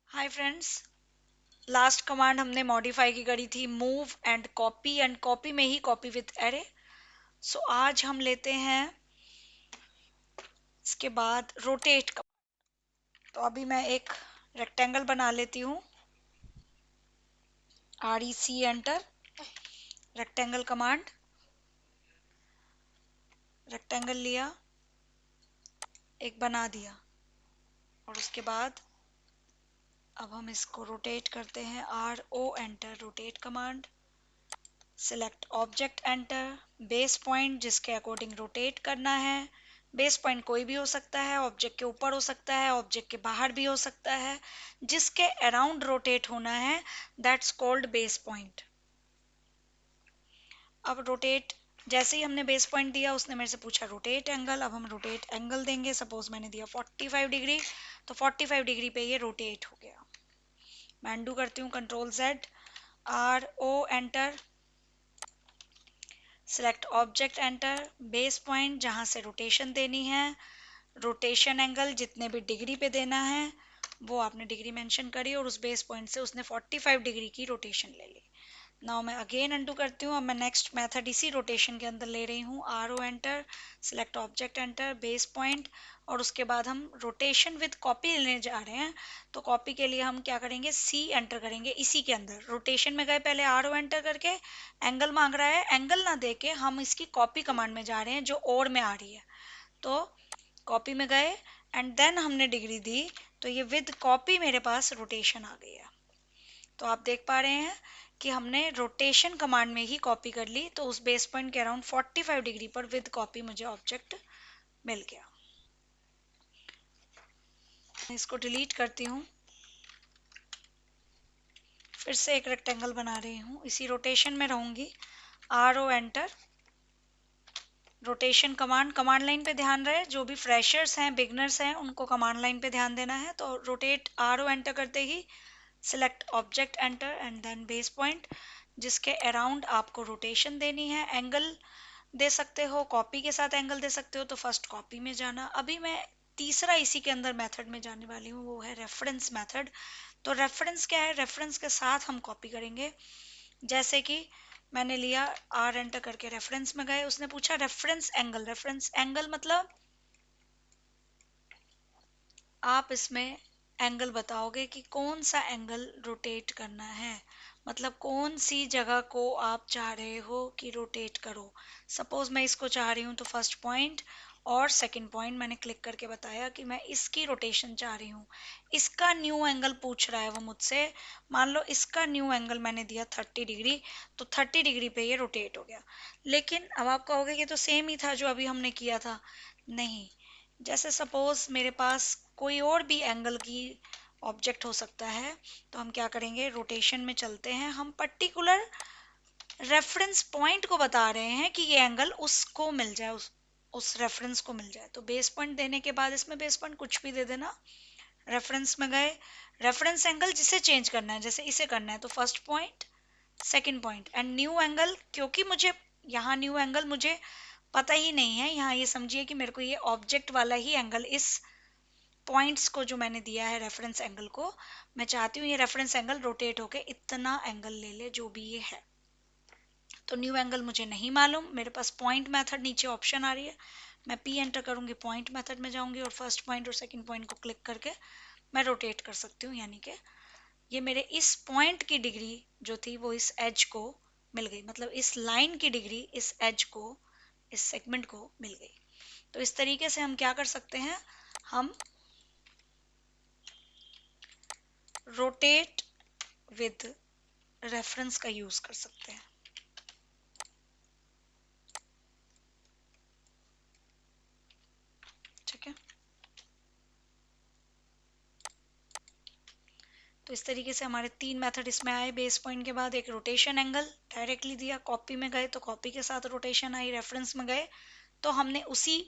Hi friends, last command हमने modify की करी थी मूव एंड कॉपी में ही कॉपी विथ एरे। सो आज हम लेते हैं इसके बाद रोटेट का। तो अभी मैं एक रेक्टेंगल बना लेती हूँ। REC enter, rectangle command, rectangle लिया, एक बना दिया और उसके बाद अब हम इसको रोटेट करते हैं। RO enter, rotate command, select object enter, base point जिसके अकॉर्डिंग रोटेट करना है। बेस पॉइंट कोई भी हो सकता है, ऑब्जेक्ट के ऊपर हो सकता है, ऑब्जेक्ट के बाहर भी हो सकता है, जिसके अराउंड रोटेट होना है दैट्स कॉल्ड बेस पॉइंट। अब रोटेट, जैसे ही हमने बेस पॉइंट दिया उसने मेरे से पूछा रोटेट एंगल। अब हम रोटेट एंगल देंगे। सपोज मैंने दिया 45 डिग्री, तो 45 डिग्री पे ये रोटेट हो गया। मैं अनडू करती हूँ, control Z, RO enter, select object enter, base point जहां से रोटेशन देनी है, रोटेशन एंगल जितने भी डिग्री पे देना है वो आपने डिग्री मेंशन करी और उस बेस पॉइंट से उसने 45 डिग्री की रोटेशन ले ली। नाउ मैं अगेन अनडू करती हूँ। अब मैं नेक्स्ट मेथड इसी रोटेशन के अंदर ले रही हूँ। RO enter, select object enter, base point, और उसके बाद हम रोटेशन विद कॉपी लेने जा रहे हैं। तो कॉपी के लिए हम क्या करेंगे, C एंटर करेंगे इसी के अंदर। रोटेशन में गए, पहले RO एंटर करके एंगल मांग रहा है, एंगल ना दे के हम इसकी कॉपी कमांड में जा रहे हैं जो और में आ रही है। तो कॉपी में गए एंड देन हमने डिग्री दी, तो ये विद कॉपी मेरे पास रोटेशन आ गई है। तो आप देख पा रहे हैं कि हमने रोटेशन कमांड में ही कॉपी कर ली, तो उस बेस पॉइंट के अराउंड 45 डिग्री पर विद कॉपी मुझे ऑब्जेक्ट मिल गया। इसको डिलीट करती हूँ, फिर से एक रेक्टेंगल बना रही हूँ, इसी रोटेशन में रहूंगी। RO enter, rotation command, command line पे ध्यान रहे, जो भी फ्रेशर्स हैं, बिगनर्स हैं, उनको कमांड लाइन पे ध्यान देना है। तो रोटेट RO एंटर करते ही select object enter and then base point जिसके अराउंड आपको रोटेशन देनी है। एंगल दे सकते हो, कॉपी के साथ एंगल दे सकते हो, तो फर्स्ट कॉपी में जाना। अभी मैं तीसरा इसी के अंदर मेथड में जाने वाली हूँ, वो है रेफरेंस मेथड। तो रेफरेंस क्या है, रेफरेंस के साथ हम कॉपी करेंगे। जैसे कि मैंने लिया, R एंटर करके रेफरेंस में गए, उसने पूछा रेफरेंस एंगल। रेफरेंस एंगल मतलब आप इसमें एंगल बताओगे कि कौन सा एंगल रोटेट करना है, मतलब कौन सी जगह को आप चाह रहे हो कि रोटेट करो। सपोज मैं इसको चाह रही हूँ, तो फर्स्ट पॉइंट और सेकंड पॉइंट मैंने क्लिक करके बताया कि मैं इसकी रोटेशन चाह रही हूँ। इसका न्यू एंगल पूछ रहा है वो मुझसे। मान लो इसका न्यू एंगल मैंने दिया 30 डिग्री, तो 30 डिग्री पे ये रोटेट हो गया। लेकिन अब आप कहोगे कि तो सेम ही था जो अभी हमने किया था। नहीं, जैसे सपोज मेरे पास कोई और भी एंगल की ऑब्जेक्ट हो सकता है, तो हम क्या करेंगे, रोटेशन में चलते हैं। हम पर्टिकुलर रेफरेंस पॉइंट को बता रहे हैं कि ये एंगल उसको मिल जाए, उस रेफरेंस को मिल जाए। तो बेस पॉइंट देने के बाद इसमें बेस पॉइंट कुछ भी दे देना। रेफरेंस में गए, रेफरेंस एंगल जिसे चेंज करना है, जैसे इसे करना है, तो first point, second point and new angle. क्योंकि मुझे यहाँ न्यू एंगल मुझे पता ही नहीं है, यहाँ ये समझिए कि मेरे को ये ऑब्जेक्ट वाला ही एंगल, इस पॉइंट्स को जो मैंने दिया है रेफरेंस एंगल को, मैं चाहती हूँ ये रेफरेंस एंगल रोटेट होके इतना एंगल ले ले जो भी ये है। तो न्यू एंगल मुझे नहीं मालूम, मेरे पास पॉइंट मेथड नीचे ऑप्शन आ रही है, मैं P एंटर करूंगी, पॉइंट मेथड में जाऊंगी और फर्स्ट पॉइंट और सेकंड पॉइंट को क्लिक करके मैं रोटेट कर सकती हूँ। यानी कि ये मेरे इस पॉइंट की डिग्री जो थी वो इस एज को मिल गई, मतलब इस लाइन की डिग्री इस एज को, इस सेगमेंट को मिल गई। तो इस तरीके से हम क्या कर सकते हैं, हम रोटेट विद रेफरेंस का यूज कर सकते हैं। ठीक है, तो इस तरीके से हमारे 3 मेथड इसमें आए। बेस पॉइंट के बाद एक रोटेशन एंगल डायरेक्टली दिया, कॉपी में गए तो कॉपी के साथ रोटेशन आई, रेफरेंस में गए तो हमने उसी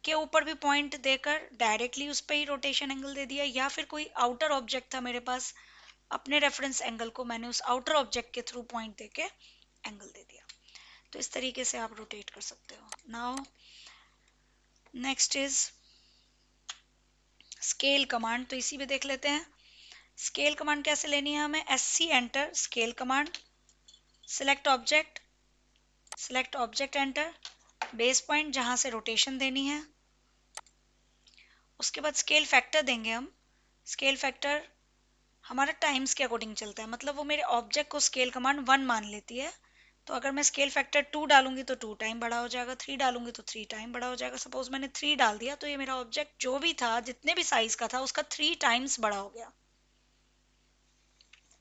के ऊपर भी पॉइंट देकर डायरेक्टली उस पर ही रोटेशन एंगल दे दिया, या फिर कोई आउटर ऑब्जेक्ट था मेरे पास, अपने रेफरेंस एंगल को मैंने उस आउटर ऑब्जेक्ट के थ्रू पॉइंट देके एंगल दे दिया। तो इस तरीके से आप रोटेट कर सकते हो। Now next is scale command, तो इसी में देख लेते हैं। स्केल कमांड कैसे लेनी है हमें, SC enter scale command, select object enter, base point जहां से रोटेशन देनी है, उसके बाद स्केल फैक्टर देंगे हम। स्केल फैक्टर हमारा टाइम्स के अकॉर्डिंग चलता है, मतलब वो मेरे ऑब्जेक्ट को स्केल कमांड 1 मान लेती है। तो अगर मैं स्केल फैक्टर 2 डालूंगी तो 2 टाइम बड़ा हो जाएगा, 3 डालूंगी तो 3 टाइम बड़ा हो जाएगा। सपोज मैंने 3 डाल दिया तो ये मेरा ऑब्जेक्ट जो भी था, जितने भी साइज का था, उसका 3 टाइम्स बड़ा हो गया।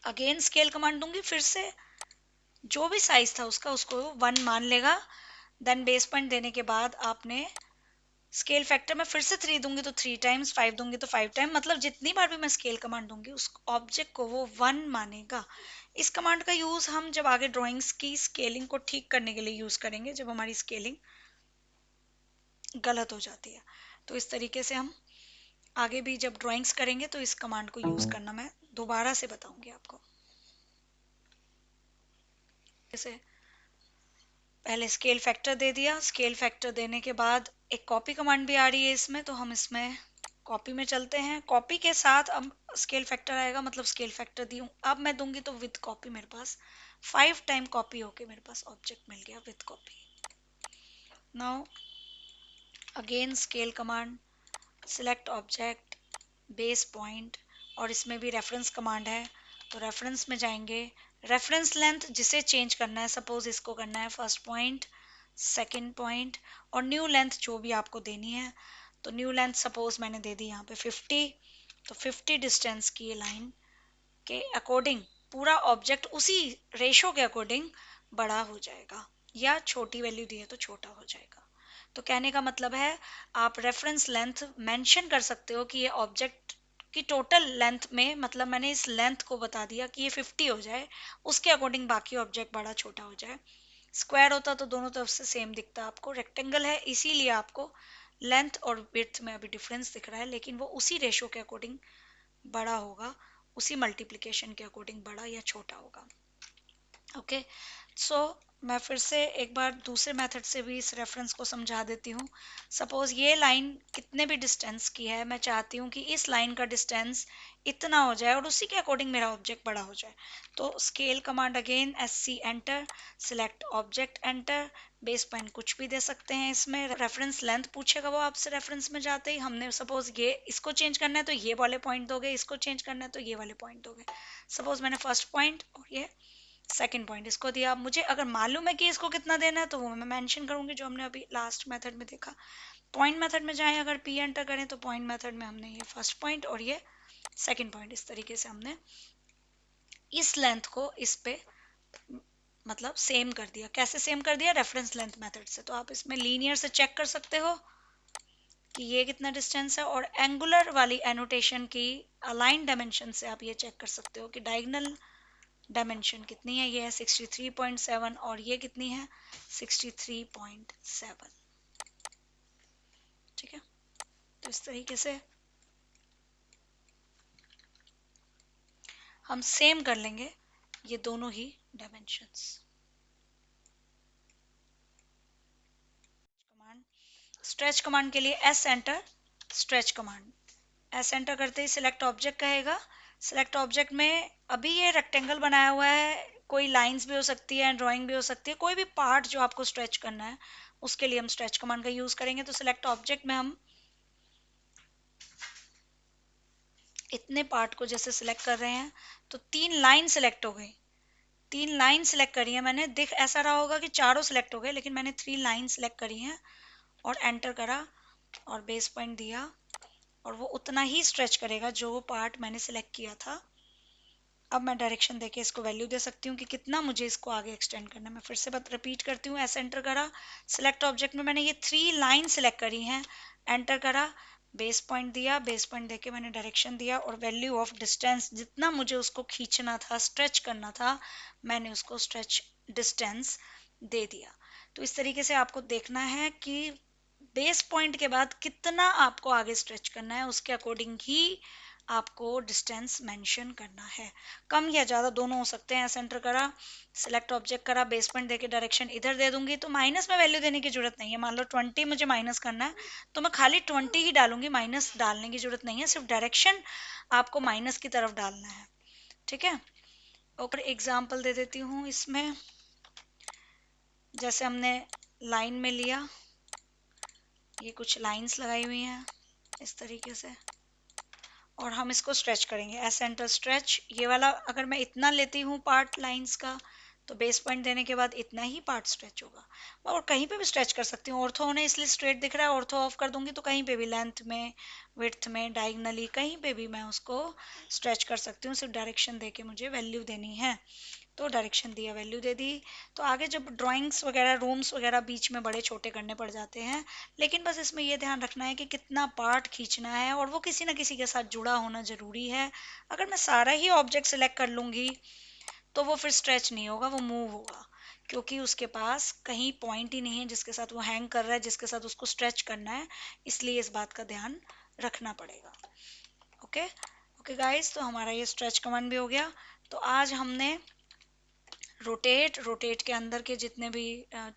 अगेन स्केल कमांड दूंगी, फिर से जो भी साइज था उसका, उसको 1 मान लेगा। देन बेस पॉइंट देने के बाद आपने स्केल फैक्टर में फिर से 3 दूंगी तो 3 टाइम्स, 5 दूंगी तो 5 टाइम, मतलब जितनी बार भी मैं स्केल कमांड दूंगी उस ऑब्जेक्ट को वो 1 मानेगा। इस कमांड का यूज हम जब आगे ड्राइंग्स की स्केलिंग को ठीक करने के लिए यूज करेंगे, जब हमारी स्केलिंग गलत हो जाती है। तो इस तरीके से हम आगे भी जब ड्राइंग्स करेंगे तो इस कमांड को यूज करना मैं दोबारा से बताऊंगी आपको। जैसे पहले स्केल फैक्टर दे दिया, स्केल फैक्टर देने के बाद एक कॉपी कमांड भी आ रही है इसमें, तो हम इसमें कॉपी में चलते हैं। कॉपी के साथ अब स्केल फैक्टर आएगा, मतलब स्केल फैक्टर दी हूँ, अब मैं दूंगी तो विद कॉपी मेरे पास 5 टाइम कॉपी होके मेरे पास ऑब्जेक्ट मिल गया with copy. Now again scale command, select object, base point, और इसमें भी रेफरेंस कमांड है, तो रेफरेंस में जाएंगे। रेफरेंस लेंथ जिसे चेंज करना है, सपोज इसको करना है फर्स्ट पॉइंट, सेकंड पॉइंट, और न्यू लेंथ जो भी आपको देनी है। तो न्यू लेंथ सपोज मैंने दे दी यहाँ पे 50, तो 50 डिस्टेंस की ये लाइन के अकॉर्डिंग पूरा ऑब्जेक्ट उसी रेशो के अकॉर्डिंग बड़ा हो जाएगा, या छोटी वैल्यू दी है तो छोटा हो जाएगा। तो कहने का मतलब है आप रेफरेंस लेंथ मेंशन कर सकते हो कि ये ऑब्जेक्ट की टोटल लेंथ में, मतलब मैंने इस लेंथ को बता दिया कि ये 50 हो जाए, उसके अकॉर्डिंग बाकी ऑब्जेक्ट बड़ा छोटा हो जाए। स्क्वायर होता तो दोनों तरफ से सेम दिखता आपको, रेक्टेंगल है इसीलिए आपको लेंथ और विड्थ में अभी डिफरेंस दिख रहा है, लेकिन वो उसी रेशो के अकॉर्डिंग बड़ा होगा, उसी मल्टीप्लिकेशन के अकॉर्डिंग बड़ा या छोटा होगा। ओके, सो मैं फिर से एक बार दूसरे मेथड से भी इस रेफरेंस को समझा देती हूँ। सपोज ये लाइन कितने भी डिस्टेंस की है, मैं चाहती हूँ कि इस लाइन का डिस्टेंस इतना हो जाए और उसी के अकॉर्डिंग मेरा ऑब्जेक्ट बड़ा हो जाए। तो scale command again SC enter, select object enter, base point कुछ भी दे सकते हैं। इसमें रेफरेंस लेंथ पूछेगा वो आपसे, रेफरेंस में जाते ही हमने सपोज ये इसको चेंज करना है तो ये वाले पॉइंट दोगे, इसको चेंज करना है तो ये वाले पॉइंट दोगे। सपोज मैंने फर्स्ट पॉइंट और ये सेकंड पॉइंट इसको दिया। मुझे अगर मालूम है कि इसको कितना देना है तो वो मैं मेंशन करूंगी, जो हमने अभी लास्ट मेथड में देखा। पॉइंट मेथड में जाएं, अगर P एंटर करें तो पॉइंट मेथड में हमने ये फर्स्ट पॉइंट और ये सेकंड पॉइंट, इस तरीके से हमने इस लेंथ को इस पे मतलब सेम कर दिया। कैसे सेम कर दिया, रेफरेंस लेंथ मेथड से। तो आप इसमें लीनियर से चेक कर सकते हो कि ये कितना डिस्टेंस है, और एंगुलर वाली एनोटेशन की अलाइन डायमेंशन से आप ये चेक कर सकते हो कि डायगोनल डायमेंशन कितनी है। ये है 63.7 और ये कितनी है 63.7। ठीक है, तो इस तरीके से हम सेम कर लेंगे ये दोनों ही डायमेंशंस। कमांड, स्ट्रेच कमांड के लिए S enter, stretch command S enter करते ही सिलेक्ट ऑब्जेक्ट कहेगा। सिलेक्ट ऑब्जेक्ट में अभी ये रेक्टेंगल बनाया हुआ है, कोई लाइंस भी हो सकती है, ड्राइंग भी हो सकती है, कोई भी पार्ट जो आपको स्ट्रेच करना है उसके लिए हम स्ट्रेच कमांड का यूज करेंगे। तो सिलेक्ट ऑब्जेक्ट में हम इतने पार्ट को जैसे सिलेक्ट कर रहे हैं, तो 3 लाइन सिलेक्ट हो गई, 3 लाइन सिलेक्ट करी है मैंने। दिख ऐसा रहा होगा कि चारों सिलेक्ट हो गए, लेकिन मैंने 3 लाइन सिलेक्ट करी हैं और एंटर करा और बेस पॉइंट दिया, और वो उतना ही स्ट्रेच करेगा जो पार्ट मैंने सिलेक्ट किया था। अब मैं डायरेक्शन देके इसको वैल्यू दे सकती हूँ कि कितना मुझे इसको आगे एक्सटेंड करना है। मैं फिर से बात रिपीट करती हूँ, एस एंटर करा, सिलेक्ट ऑब्जेक्ट में मैंने ये 3 लाइन सिलेक्ट करी हैं, एंटर करा, बेस पॉइंट दिया, बेस पॉइंट देके मैंने डायरेक्शन दिया, और वैल्यू ऑफ डिस्टेंस जितना मुझे उसको खींचना था, स्ट्रेच करना था, मैंने उसको स्ट्रेच डिस्टेंस दे दिया। तो इस तरीके से आपको देखना है कि बेस पॉइंट के बाद कितना आपको आगे स्ट्रेच करना है, उसके अकॉर्डिंग ही आपको डिस्टेंस मेंशन करना है। कम या ज़्यादा दोनों हो सकते हैं। सेंटर करा, सिलेक्ट ऑब्जेक्ट करा, बेस पॉइंट देके डायरेक्शन इधर दे दूंगी, तो माइनस में वैल्यू देने की जरूरत नहीं है। मान लो 20 मुझे माइनस करना है, तो मैं खाली 20 ही डालूंगी, माइनस डालने की जरूरत नहीं है, सिर्फ डायरेक्शन आपको माइनस की तरफ डालना है। ठीक है, और एग्जाम्पल दे देती हूँ इसमें। जैसे हमने लाइन में लिया, ये कुछ लाइंस लगाई हुई हैं इस तरीके से, और हम इसको स्ट्रेच करेंगे, एस सेंटर स्ट्रेच। ये वाला अगर मैं इतना लेती हूँ पार्ट लाइंस का, तो बेस पॉइंट देने के बाद इतना ही पार्ट स्ट्रेच होगा। और कहीं पे भी स्ट्रेच कर सकती हूँ। ऑर्थो होने इसलिए स्ट्रेट दिख रहा है, ऑर्थो ऑफ कर दूंगी तो कहीं पे भी लेंथ में, विड्थ में, डायगनली कहीं पे भी मैं उसको स्ट्रेच कर सकती हूँ। सिर्फ डायरेक्शन दे के मुझे वैल्यू देनी है, तो डायरेक्शन दिया, वैल्यू दे दी। तो आगे जब ड्राइंग्स वगैरह, रूम्स वगैरह बीच में बड़े छोटे करने पड़ जाते हैं, लेकिन बस इसमें ये ध्यान रखना है कि कितना पार्ट खींचना है, और वो किसी ना किसी के साथ जुड़ा होना जरूरी है। अगर मैं सारा ही ऑब्जेक्ट सिलेक्ट कर लूंगी तो वो फिर स्ट्रेच नहीं होगा, वो मूव होगा, क्योंकि उसके पास कहीं पॉइंट ही नहीं है जिसके साथ वो हैंग कर रहा है, जिसके साथ उसको स्ट्रेच करना है। इसलिए इस बात का ध्यान रखना पड़ेगा। ओके ओके गाइस, तो हमारा ये स्ट्रेच कमांड भी हो गया। तो आज हमने रोटेट के अंदर के जितने भी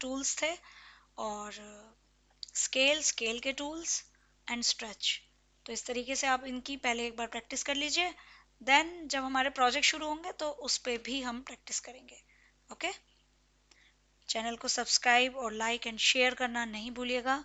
टूल्स थे, और स्केल के टूल्स, एंड स्ट्रेच, तो इस तरीके से आप इनकी पहले एक बार प्रैक्टिस कर लीजिए। देन जब हमारे प्रोजेक्ट शुरू होंगे तो उस पर भी हम प्रैक्टिस करेंगे। ओके, चैनल को सब्सक्राइब और लाइक एंड शेयर करना नहीं भूलिएगा।